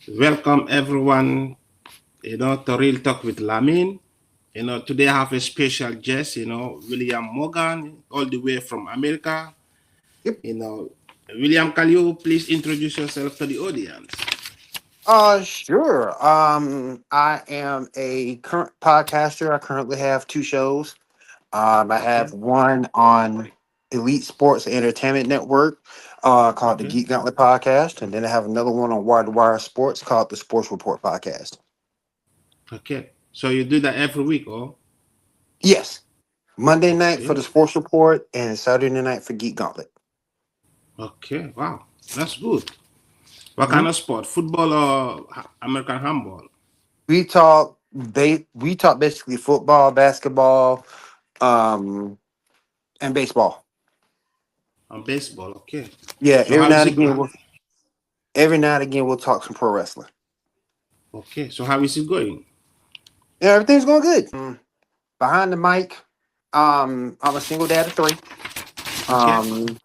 Welcome everyone, to Real Talk with Lamin. Today I have a special guest, William Morgan, all the way from America. Yep. You know, William, can you please introduce yourself to the audience? Sure. I am a current podcaster. I currently have two shows. I Okay, have one on Elite Sports Entertainment Network, called the okay, Geek Gauntlet Podcast, and then I have another one on Wire to Wire Sports called the Sports Report Podcast. okay. So you do that every week, oh? Yes, Monday night for Okay, the Sports Report and Saturday night for Geek Gauntlet. okay. Wow, that's good. What hmm kind of sport? Football or American handball? we talk basically football, basketball, um, and baseball. And baseball, okay. Yeah, So how is it? every now and again we'll talk some pro wrestling. Okay, so how is it going? Yeah, everything's going good. Behind the mic, I'm a single dad of three. Okay. Um,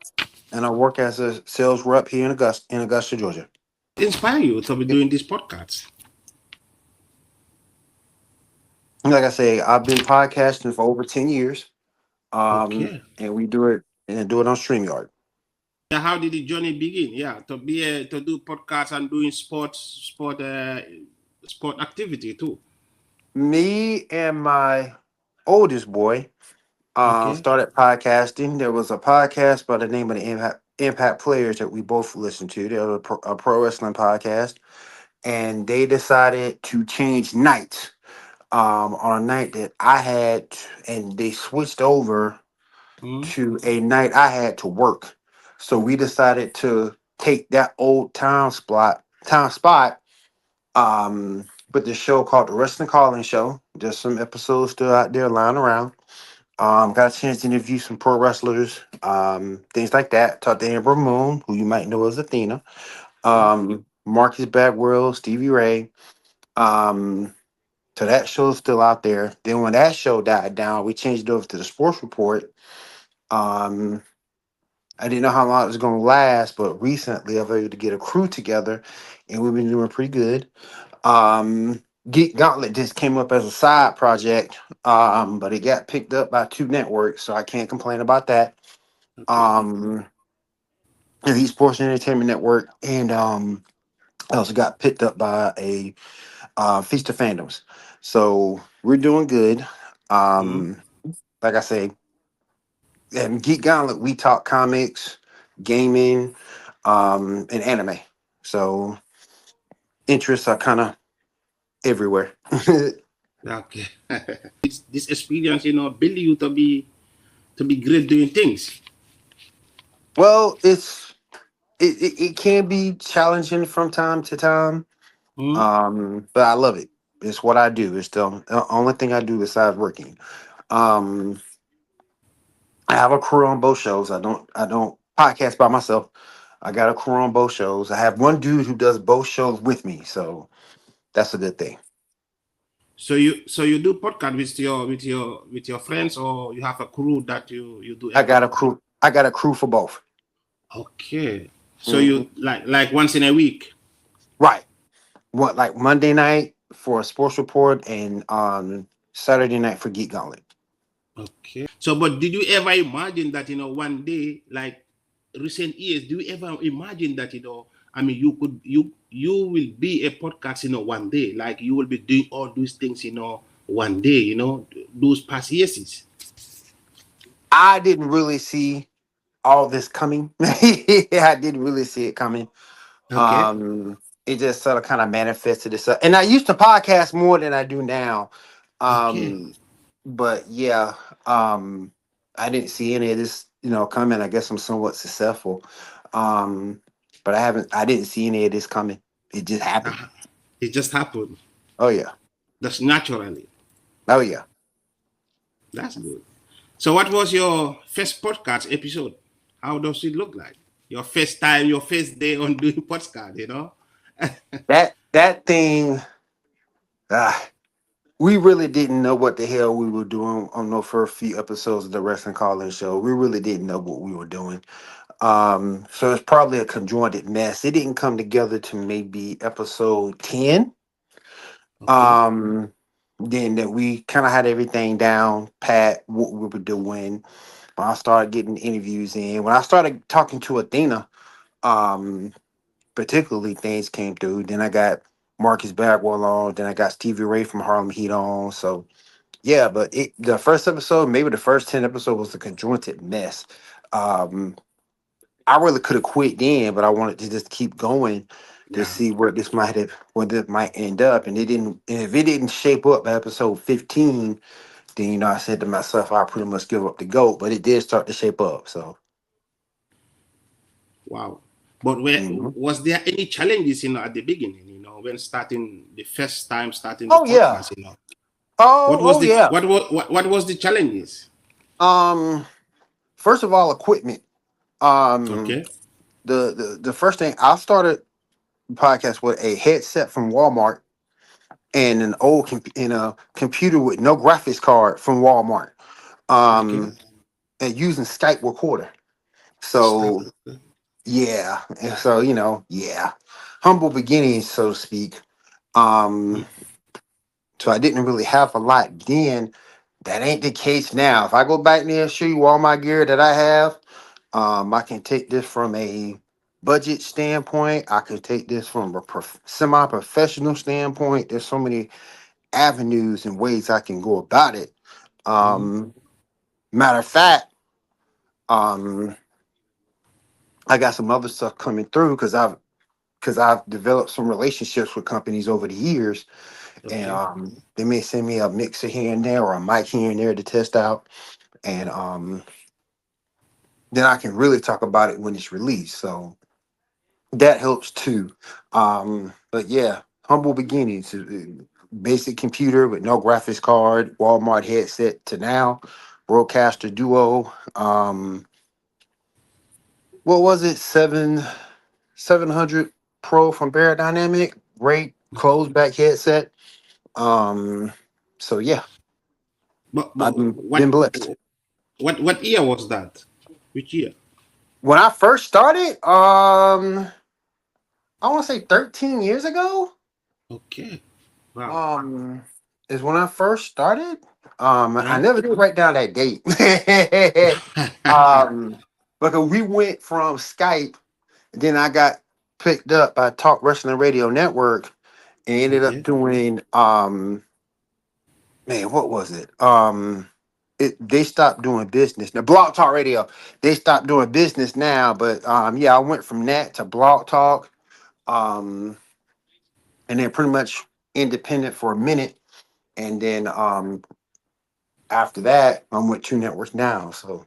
and I work as a sales rep here in Augusta, Georgia. Inspire you to be Yep. doing this podcast? Like I say, I've been podcasting for over 10 years. Okay. And we do it on StreamYard. Yeah, how did the journey begin? Yeah, to do podcasts and doing sport activity too. Me and my oldest boy Okay. started podcasting. There was a podcast by the name of the Impact Players that we both listened to. They were a pro wrestling podcast, and they decided to change nights on a night that I had, and they switched over Mm, to a night I had to work. So we decided to take that old town spot, with the show called the Wrestling Calling Show. Just some episodes still out there lying around. Got a chance to interview some pro wrestlers, things like that. Talked to Amber Moon, who you might know as Athena, mm, Marcus Bagwell, Stevie Ray. Um, So that show's still out there. Then when that show died down, we changed it over to the Sports Report. Um, I didn't know how long it was going to last, but recently I've been able to get a crew together, and we've been doing pretty good. Geek Gauntlet just came up as a side project, but it got picked up by two networks, so I can't complain about that. okay. Um, Elite Sports Entertainment Network, and I also got picked up by a Feast of Fandoms. So we're doing good. Mm. Um, like I say, and Geek Gauntlet, we talk comics, gaming, and anime. So interests are kind of everywhere. Okay. This experience, build you to be great doing things. Well, it can be challenging from time to time, Mm, but I love it. It's what I do. It's the only thing I do besides working. Um, I have a crew on both shows. I don't podcast by myself. I got a crew on both shows. I have one dude who does both shows with me, so that's a good thing. so you do podcast with your friends, or you have a crew that you do I got a everything. crew. I got a crew for both. Okay. So hmm you like once in a week. Right. What, like Monday night for a sports report and Saturday night for Geek Gauntlet. Okay. So, but did you ever imagine that, one day, like recent years, do you ever imagine that, I mean, you will be a podcast, one day, like you will be doing all those things, one day, those past years. I didn't really see all this coming. I didn't really see it coming. Okay. It just sort of kind of manifested itself. And I used to podcast more than I do now. Okay. Um, but yeah, um, I didn't see any of this, coming. I guess I'm somewhat successful. Um, but I didn't see any of this coming. It just happened. Uh, it just happened. Oh yeah. That's naturally. Oh yeah. That's good. So, what was your first podcast episode? How does it look like? Your first time, your first day on doing podcast, That thing, ah, we really didn't know what the hell we were doing on the first few episodes of the Wrestling Call-In Show. We really didn't know what we were doing. So it's probably a conjoined mess. It didn't come together to maybe episode 10. Okay. Um, then that we kind of had everything down, pat, what we were doing. When I started getting interviews in, when I started talking to Athena, um, particularly things came through. Then I got Marcus Bagwell on. Then I got Stevie Ray from Harlem Heat on. So yeah, but the first episode, maybe the first 10 episodes was a conjoined mess. Um, I really could have quit then, but I wanted to just keep going to Yeah. see where this might end up. And it didn't. And if it didn't shape up by episode 15, then I said to myself, I pretty much give up the goat. But it did start to shape up. So Wow. But where mhm. was there any challenges, at the beginning, when starting the first time starting the Oh yeah. podcast, Oh yeah. What was the challenges? Um, first of all, equipment. Um, Okay. the first thing I started the podcast with a headset from Walmart and an and a computer with no graphics card from Walmart. Okay. Um, and using Skype recorder. Start. So yeah, and so yeah, humble beginnings, so to speak. Um, so I didn't really have a lot then. That ain't the case now. If I go back there and show you all my gear that I have, I can take this from a budget standpoint. I can take this from a semi-professional standpoint. There's so many avenues and ways I can go about it. Mhm. Um, matter of fact, um, I got some other stuff coming through because I've developed some relationships with companies over the years, and Okay. they may send me a mixer here and there or a mic here and there to test out, and then I can really talk about it when it's released. So that helps too. But yeah, humble beginnings. Basic computer with no graphics card, Walmart headset to now, Broadcaster Duo. What was it? 700 Pro from Bear Dynamic. Great closed back headset. Um, so yeah, But I've been blessed. what year was that? Which year? When I first started, I want to say 13 years ago. Okay. Wow. Um, is when I first started. I Yeah. never did write down that date. Because we went from Skype, then I got picked up by Talk Wrestling Radio Network and ended up Okay. doing man, what was it? They stopped doing business. Now Blog Talk Radio, they stopped doing business now, but yeah, I went from that to Blog Talk, um, and then pretty much independent for a minute, and then after that, I'm with Two Networks now. So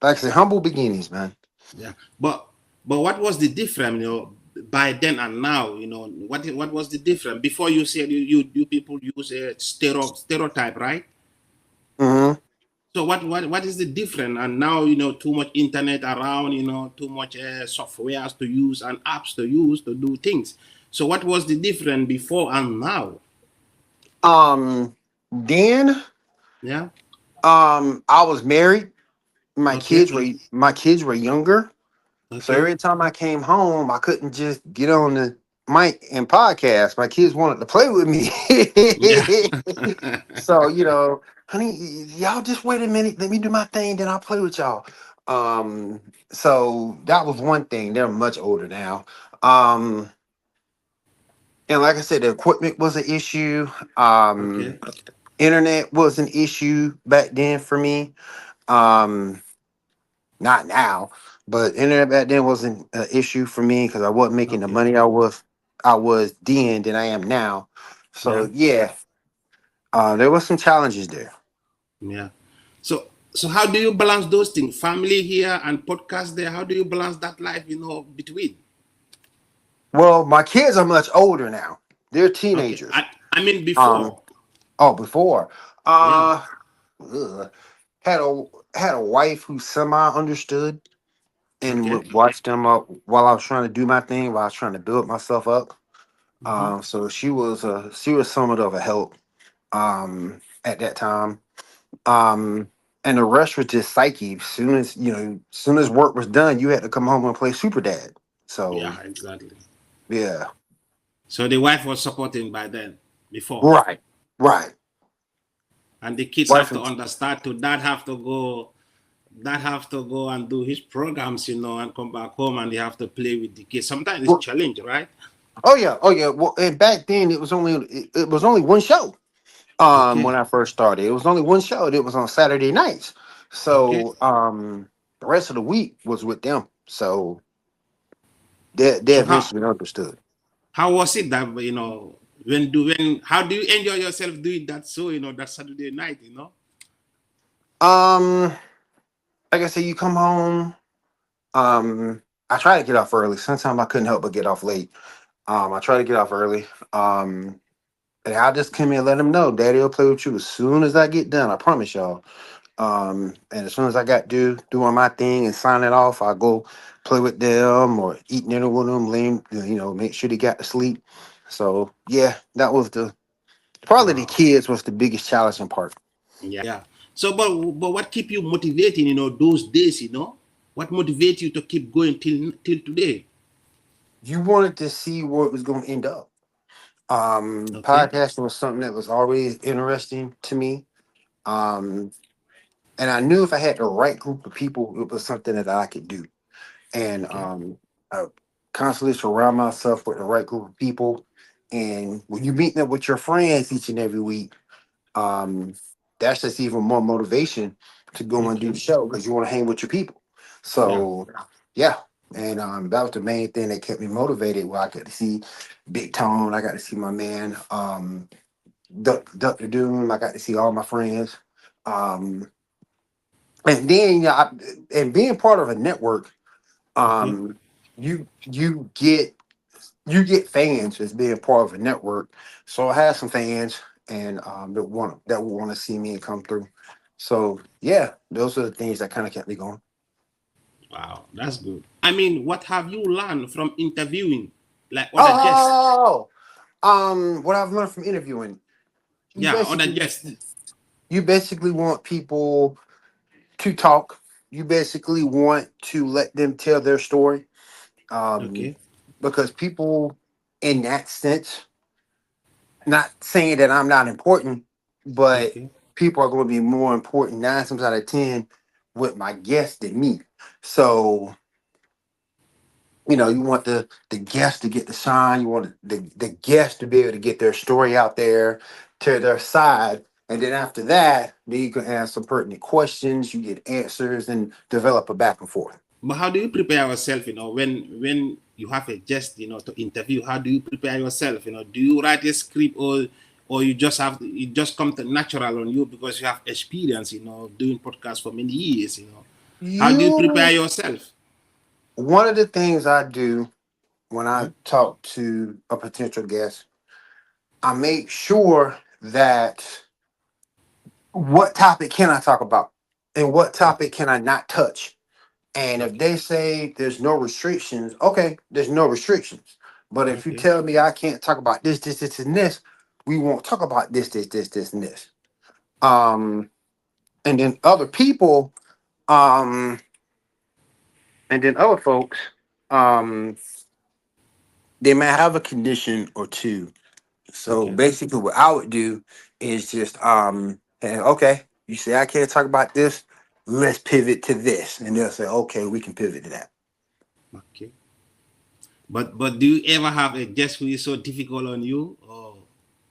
like I said, humble beginnings, man. Yeah. But what was the difference, by then and now? What was the difference? Before you said you people use a stereotype, right? Hmm. So what is the difference? And now too much internet around, too much softwares to use and apps to use to do things. So what was the difference before and now? Then Yeah. I was married. Okay. My kids were younger. So Okay. every time I came home, I couldn't just get on the mic and podcast. My kids wanted to play with me. Yeah. So, honey, y'all just wait a minute. Let me do my thing, then I'll play with y'all. So that was one thing. They're much older now. Um, and like I said, the equipment was an issue. Okay. Internet was an issue back then for me. Um, Not now, but internet back then wasn't an issue for me because I wasn't making the Okay. money I was then than I am now. So Yeah. yeah, there was some challenges there. Yeah. So how do you balance those things? Family here and podcast there. How do you balance that life, between? Well, my kids are much older now. They're Okay. teenagers. I mean Um, before. oh, before, Yeah. uh, ugh, had a wife who semi understood and Okay. would watch them up while I was trying to do my thing, while I was trying to build myself up. Hmm. So she was somewhat of a help. at that time. Um, and the rest was just psyche. Soon as soon as work was done, you had to come home and play Super Dad. So Yeah, exactly. yeah, So the wife was supporting by then, before, right, right. and the kids Wife have to and understand to dad have to go and do his programs, and come back home and they have to play with the kids. Sometimes it's well, challenge, right? oh yeah. Well, and back then it was only one show. When Okay, I first started, it was only one show. It was on Saturday nights. okay. So the rest of the week was with them. So they So how eventually understood. how was it that how do you enjoy yourself doing that? So that Saturday night. Um, like I said, you come home. I try to get off early. Sometimes I couldn't help but get off late. I try to get off early. And I'll just come in and let them know, Daddy will play with you as soon as I get done. I promise y'all. And as soon as I got doing my thing and sign it off, I go play with them or eat dinner with them, lay 'em, make sure they got to sleep. So yeah, that was probably the Wow. kids was the biggest challenging part. Yeah. So, but what keep you motivating? Those days. What motivates you to keep going till today? You wanted to see where it was going to end up. Okay. Podcasting was something that was always interesting to me. Um, and I knew if I had the right group of people, it was something that I could do. And Okay. I constantly surround myself with the right group of people. And when you meet up with your friends each and every week, um, that's just even more motivation to go and do the Okay. show because you want to hang with your people. Yeah. So yeah, and that was the main thing that kept me motivated. Where I got to see Big Tone, I got to see my man Duck the Doom, I got to see all my friends. Um, and then and being part of a network, Okay. um, you get fans as being part of a network. So I had some fans and that would want to see me and come through. So yeah, those are the things that kind of kept me going. Wow, that's good. I mean, what have you learned from interviewing, like other guests? Oh, what I've learned from interviewing, you Yeah, other basically guests. you basically want people to talk. You basically want to let them tell their story. Um, Okay. because people in that sense, not saying that I'm not important, but Okay. people are going to be more important 9 times out of 10 with my guest than me. So, you want the guest to get the shine. You want the guest to be able to get their story out there to their side. And then after that, then you can ask some pertinent questions, you get answers, and develop a back and forth. But how do you prepare yourself? When you have a guest, to interview, how do you prepare yourself? Do you write a script, or you just it just come to natural on you because you have experience, doing podcasts for many years. How do you prepare You, yourself? one of the things I do when I Mhm. talk to a potential guest, I make sure that what topic can I talk about and what topic Okay. can I not touch. And if Okay. they say there's no restrictions, okay, there's no restrictions. But if you Okay. tell me I can't talk about this, and this, we won't talk about this, and this. Um, and then other people, um, and then other folks, um, they might have a condition or two. So Okay. basically, what I would do is just hey, okay, you say I can't talk about this. Let's pivot to this, and they'll say, okay, we can pivot to that. Okay. But do you ever have a guest who is so difficult on you? Or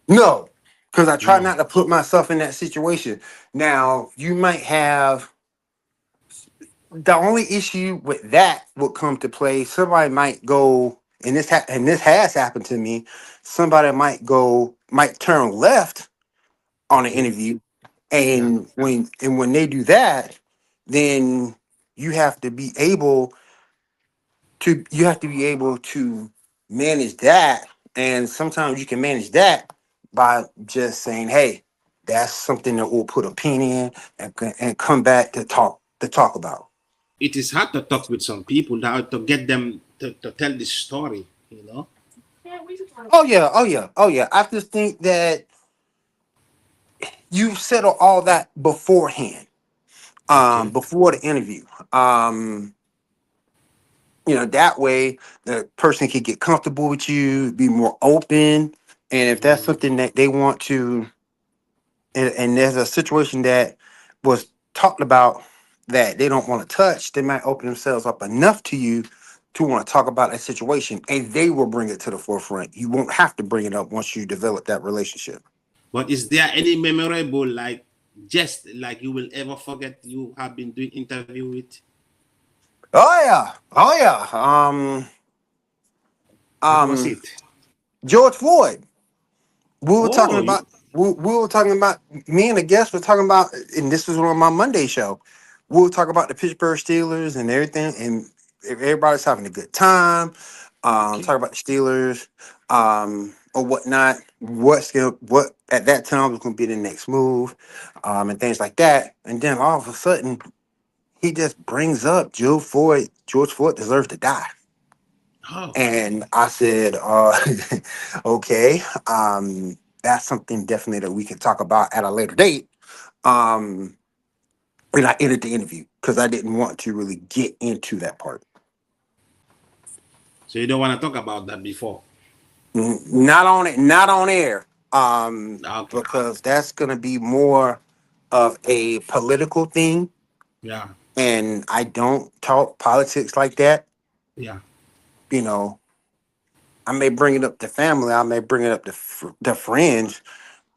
No, because I try no? not to put myself in that situation. Now, you might have the only issue with that would come to play. Somebody might go, and this has happened to me. Somebody might turn left on an Okay. interview, Yeah. and when they do that, then you have to be able you have to be able to manage that, and sometimes you can manage that by just saying, hey, that's something that we'll put a pin in and come back to talk about. It is hard to talk with some people how to get them to tell this story. Oh yeah, oh yeah, oh yeah. I just think that you settle all that beforehand, Okay. before the interview. That way the person can get comfortable with you, be more open. And if that's Mm. something that they want to, and there's a situation that was talked about that they don't want to touch, they might open themselves up enough to you to want to talk about that situation, and they will bring it to the forefront. You won't have to bring it up once you develop that relationship. But is there any memorable, like, just like you will ever forget you have been doing interview with? Oh yeah, oh yeah. What was Um, it? George Floyd. We were talking Oh, about you we were talking about me and the guest were talking about, and this was on my Monday show. We were talking about the Pittsburgh Steelers and everything, and everybody's having a good time. okay? Talk about the Steelers, or whatnot. What at that time was going to be the next move, and things like that. And then all of a sudden, he just brings up Joe Floyd. George Floyd deserves to die. Oh, And I said, okay, that's something definitely that we can talk about at a later date. Um, and I ended the interview because I didn't want to really get into that part. so you don't want to talk about that before? Not on it, not on air. Okay. Because that's gonna be more of a political thing, Yeah. and I don't talk politics like that. Yeah. You know, I may bring it up to family, I may bring it up to to friends,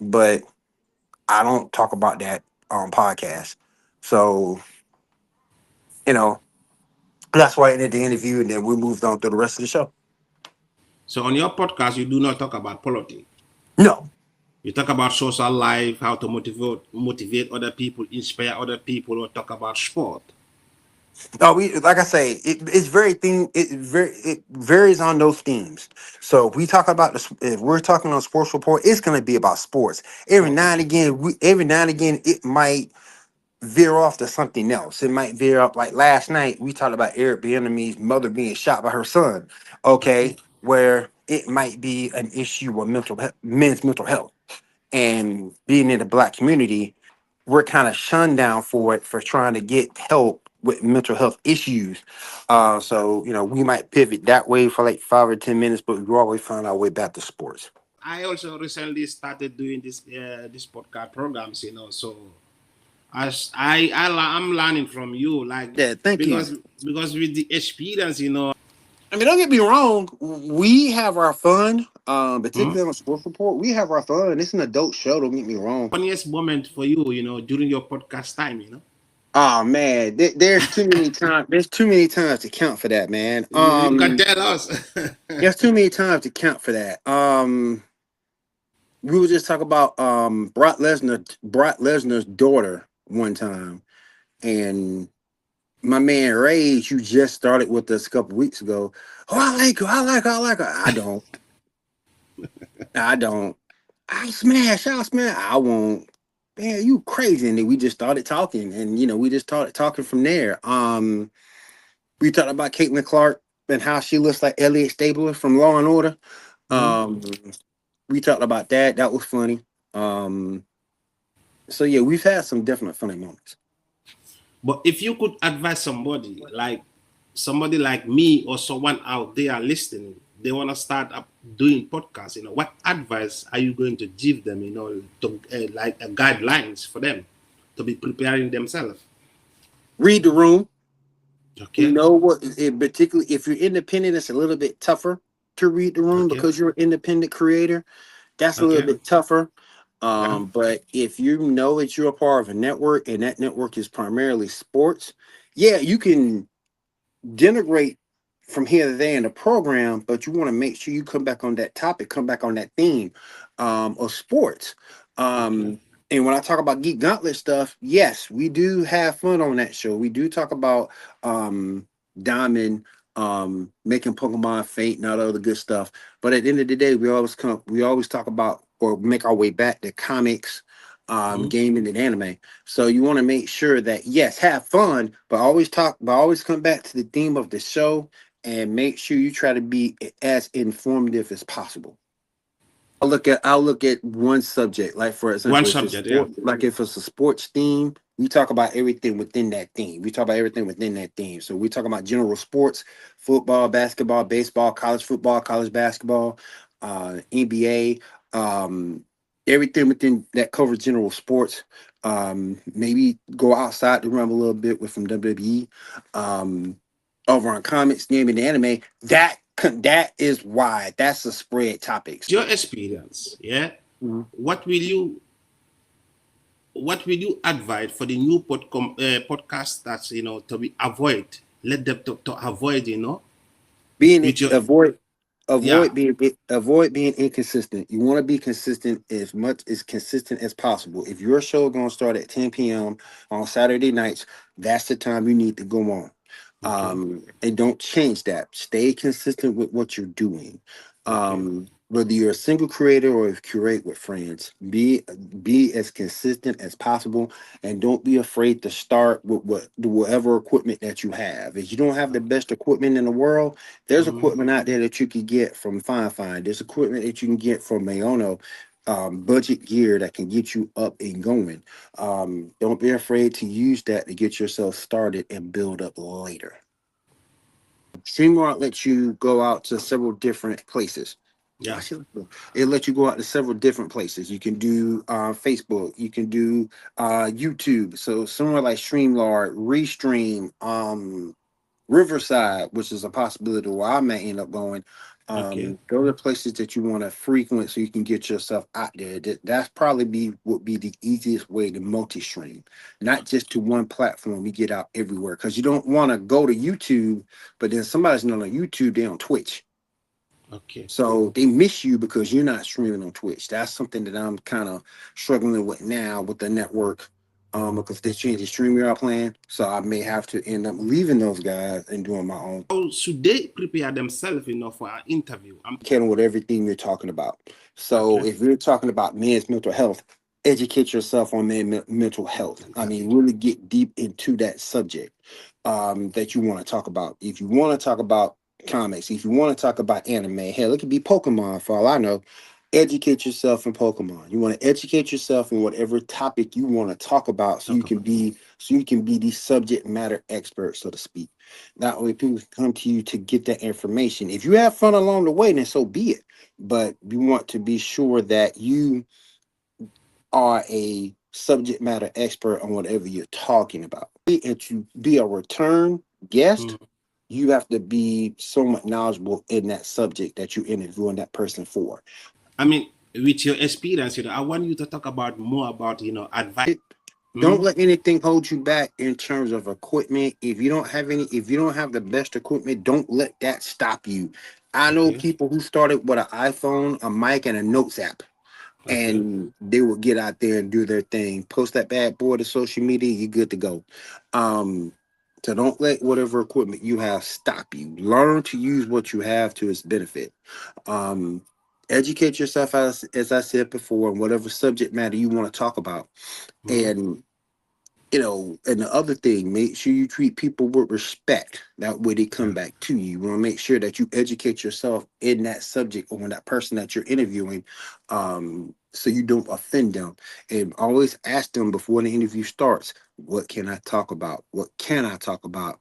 but I don't talk about that on podcast. So, you know, that's why I ended the interview, and then we moved on to the rest of the show. So on your podcast, you do not talk about politics. No. You talk about social life, how to motivate other people, inspire other people, or talk about sport. No, we like I say, it's very thing. It varies on those themes. So if we talk about if we're talking on sports report, it's going to be about sports. Every Oh, now and okay. again, it might veer off to something else. It might veer up. Like last night, we talked about Eric Bieniemy's mother being shot by her son. Okay, Okay. where it might be an issue with men's mental health, and being in the black community, we're kind of shunned down for it for trying to get help with mental health issues. So we might pivot that way for like 5 or 10 minutes, but we always find our way back to sports. I also recently started doing this podcast programs, so as I'm learning from you, like, Yeah, thank you. because with the experience, I mean, don't get me wrong. We have our fun, hmm? particularly on Sports Report. We have our fun. It's an adult show. Don't get me wrong. Funniest moment for you, during your podcast time, Oh man, there's too many times. There's too many times to count for that, man. you can tell us. There's too many times to count for that. We were just talking about Brock Lesnar's daughter one time, and my man Rage, you just started with us a couple weeks ago. Oh, I like her. I like her. I like her. I don't. I don't. I'll smash. I'll smash. I won't. Man, you crazy. And then we just started talking, and we just started talking from there. We talked about Caitlin Clark and how she looks like Elliot Stabler from Law and Order. Mhm. Um, we talked about that. That was funny. Um, so yeah, we've had some definite funny moments. But if you could advise somebody like me or someone out there listening, they want to start up doing podcasts, what advice are you going to give them, to like guidelines for them to be preparing themselves? Read the room. You Okay. know what? Particularly if you're independent, it's a little bit tougher to read the room Okay. because you're an independent creator. That's a little Okay. bit tougher. Yeah. But if you know that you're a part of a network and that network is primarily sports, yeah, you can denigrate from here to there in the program, but you want to make sure you come back on that topic, come back on that theme of sports. Okay. And when I talk about Geek Gauntlet stuff, yes, we do have fun on that show. We do talk about Diamond, making Pokemon faint and all the other good stuff. But at the end of the day, we always talk about or make our way back to comics, Mhm. gaming and anime. So you want to make sure that yes, have fun, but always come back to the theme of the show and make sure you try to be as informative as possible. I'll look at one subject. Like for One example, if it's subject, yeah. sport, like if it's a sports theme, we talk about everything within that theme. We talk about everything within that theme. So we talk about general sports, football, basketball, baseball, college football, college basketball, NBA, everything within that covers general sports. Maybe go outside the realm a little bit with from WWE. Um, Over on comics, gaming, and anime. That is why that's a spread topic. Your experience, yeah. Mhm. What will you what will you advise for the new podcasters, to be avoid? Let them to avoid, Being with your avoid yeah. avoid being inconsistent. You want to be consistent as consistent as possible. If your show gonna start at 10 p.m. on Saturday nights, that's the time you need to go on. Okay, And don't change that. Stay consistent with what you're doing. okay, Whether you're a single creator or if curate with friends, be as consistent as possible, and don't be afraid to start with whatever equipment that you have. If you don't have the best equipment in the world, there's mm-hmm. equipment out there that you could get from Fine. There's equipment that you can get from Mayono, budget gear that can get you up and going. Don't be afraid to use that to get yourself started and build up later. StreamYard lets you go out to several different places. I Yeah. should- It lets you go out to several different places. You can do Facebook, you can do YouTube. So somewhere like StreamYard, Restream, Riverside, which is a possibility where I may end up going. Okay. Those are places that you want to frequent so you can get yourself out there. That's probably would be the easiest way to multi-stream, not just to one platform. You get out everywhere because you don't want to go to YouTube, but then somebody's not on YouTube, they're on Twitch. Okay. So they miss you because you're not streaming on Twitch. That's something that I'm kind of struggling with now with the network. Because they changed the StreamYard plan. So I may have to end up leaving those guys and doing my own. How should they prepare themselves, for an interview? Educating with everything you're talking about. So Okay. if you're talking about men's mental health, educate yourself on mental health. I Mental mean, health. really get deep into that subject that you want to talk about. If you want to talk about comics, if you want to talk about anime, hell, it could be Pokemon for all I know. Educate yourself in Pokemon. You want to educate yourself in whatever topic you want to talk about, so you Talk can about. be the subject matter expert, so to speak. That way people can come to you to get that information. If you have fun along the way, then so be it. But you want to be sure that you are a subject matter expert on whatever you're talking about. And to be a return guest, Mm. you have to be somewhat knowledgeable in that subject that you're interviewing that person for. I mean, with your experience, I want you to talk about more about, advice. Don't Mm. let anything hold you back in terms of equipment. If you don't have the best equipment, don't let that stop you. I know Okay. people who started with an iPhone, a mic, and a notes app, Okay. and they will get out there and do their thing. Post that bad boy to social media, you're good to go. Um, so don't let whatever equipment you have stop you. Learn to use what you have to its benefit. Um, Educate yourself as I said before, in whatever subject matter you want to talk about. Mm. And and the other thing, make sure you treat people with respect. That way they come Yeah. back to you. You want to make sure that you educate yourself in that subject or in that person that you're interviewing, so you don't offend them. And always ask them before the interview starts, what can I talk about? What can I talk about?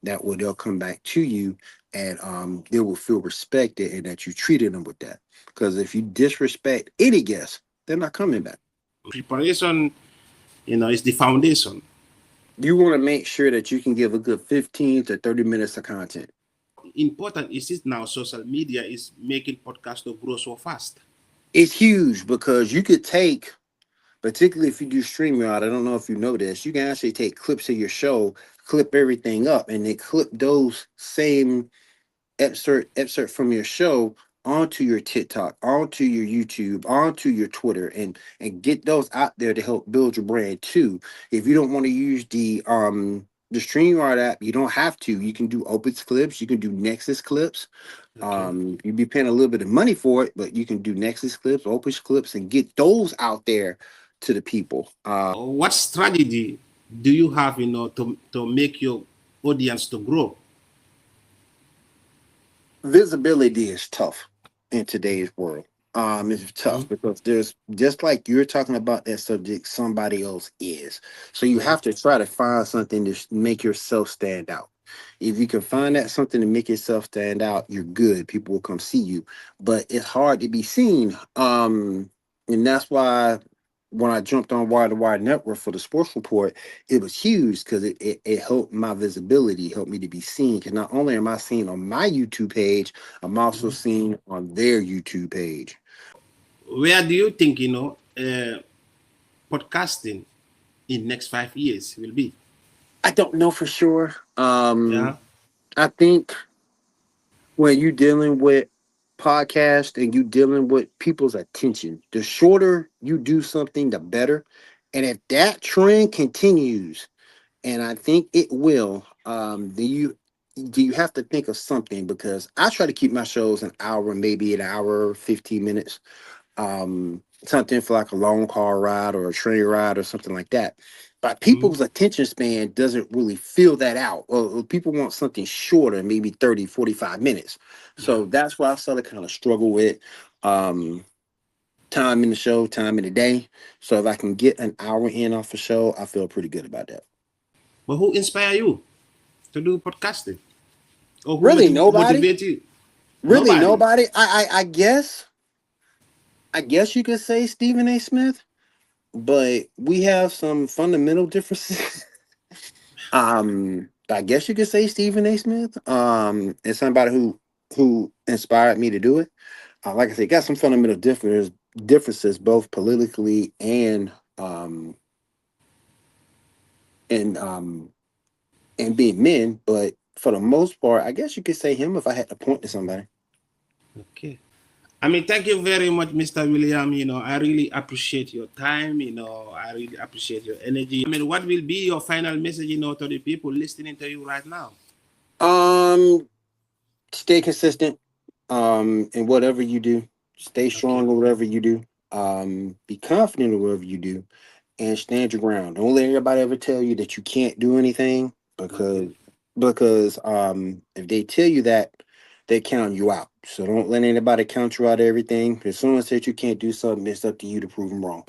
That way they'll come back to you, and they will feel respected and that you treated them with that. Because if you disrespect any guest, they're not coming back. Preparation, is the foundation. You want to make sure that you can give a good 15 to 30 minutes of content. Important is it now social media is making podcasts to grow so fast. It's huge because you could take, particularly if you do StreamYard, I don't know if you know this, you can actually take clips of your show, clip everything up, and then clip those same excerpt from your show onto your TikTok, onto your YouTube, onto your Twitter, and get those out there to help build your brand too. If you don't want to use the StreamYard app, you don't have to. You can do Opus clips, you can do Nexus clips. Okay. You'd be paying a little bit of money for it, but you can do Nexus clips, Opus clips, and get those out there to the people. What strategy do you have, to make your audience to grow? Visibility is tough in today's world. It's Mm-hmm. tough because there's just like you're talking about that subject, somebody else is. So you Mm-hmm. have to try to find something to make yourself stand out. If you can find that something to make yourself stand out, you're good. People will come see you. But it's hard to be seen. And that's why when I jumped on Wire to Wire Network for the sports report, it was huge because it helped my visibility, helped me to be seen. Because not only am I seen on my YouTube page, I'm also Mm-hmm. seen on their YouTube page. Where do you think podcasting in next 5 years will be? I don't know for sure. Yeah. I think when you dealing with podcast and you dealing with people's attention, the shorter you do something, the better. And if that trend continues, and I think it will, do you have to think of something because I try to keep my shows an hour, maybe an hour, 15 minutes, something for like a long car ride or a train ride or something like that. But Mm-hmm. people's attention span doesn't really fill that out. Or people want something shorter, maybe 30, 45 minutes. Yeah. So that's why I sort of kind of struggle with um, time in the show, time in the day. So if I can get an hour in off a show, I feel pretty good about that. But who inspire you to do podcasting? Or who Really nobody. motivate you? Really Nobody. nobody. I guess you could say Stephen A. Smith, but we have some fundamental differences. I guess you could say Stephen A. Smith. Is somebody who inspired me to do it. Like I said, got some fundamental differences both politically um and um and being men, but for the most part, I guess you could say him if I had to point to somebody. Okay. I mean, thank you very much, Mr. William. I really appreciate your time. I really appreciate your energy. I mean, what will be your final message, to the people listening to you right now? Um, Stay consistent. In whatever you do, stay strong Okay. in whatever you do. Be confident in whatever you do, and stand your ground. Don't let anybody ever tell you that you can't do anything Okay. because if they tell you that, they count you out. So don't let anybody count you out of everything. If someone says you can't do something, it's up to you to prove them wrong.